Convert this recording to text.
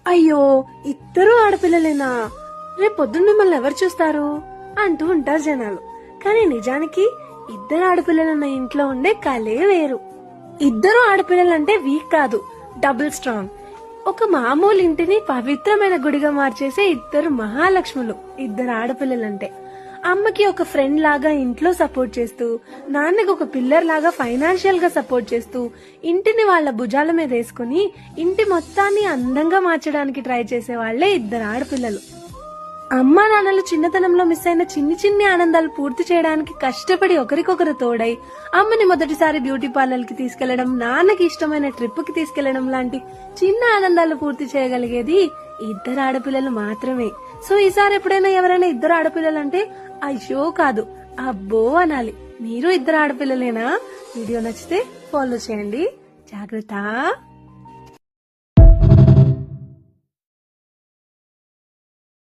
అయ్యో, ఇద్దరు ఆడపిల్లలేనా? రేపొద్దున మిమ్మల్ని ఎవరు చూస్తారు అంటూ ఉంటారు జనాలు. కానీ నిజానికి ఇద్దరు ఆడపిల్లలున్న ఇంట్లో ఉండే కలే వేరు. ఇద్దరు ఆడపిల్లలంటే వీక్ కాదు, డబుల్ స్ట్రాంగ్. ఒక మామూలు ఇంటిని పవిత్రమైన గుడిగా మార్చేసే ఇద్దరు మహాలక్ష్ములు ఇద్దరు ఆడపిల్లలంటే. అమ్మకి ఒక ఫ్రెండ్ లాగా ఇంట్లో సపోర్ట్ చేస్తూ, నాన్నకి ఒక పిల్లర్ లాగా ఫైనాన్షియల్ గా సపోర్ట్ చేస్తూ, ఇంటిని వాళ్ళ భుజాల మీద వేసుకుని ఇంటి మొత్తాన్ని అందంగా మార్చడానికి ట్రై చేసే వాళ్లే ఇద్దరు ఆడపిల్లలు. అమ్మా నాన్నలు చిన్నతనంలో మిస్ అయిన చిన్ని చిన్ని ఆనందాలు పూర్తి చేయడానికి కష్టపడి ఒకరికొకరు తోడై, అమ్మని మొదటిసారి బ్యూటీ పార్లర్ కి తీసుకెళ్లడం, నాన్నకి ఇష్టమైన ట్రిప్ కి తీసుకెళ్లడం లాంటి చిన్న ఆనందాలు పూర్తి చేయగలిగేది ఇద్దరు ఆడపిల్లలు మాత్రమే. సో ఈసారి ఎప్పుడైనా ఎవరైనా ఇద్దరు ఆడపిల్లలంటే అయ్యో కాదు, అబ్బో అనాలి. మీరు ఇద్దరు ఆడపిల్లలేనా? వీడియో నచ్చితే ఫాలో చేయండి. జాగ్రత్త.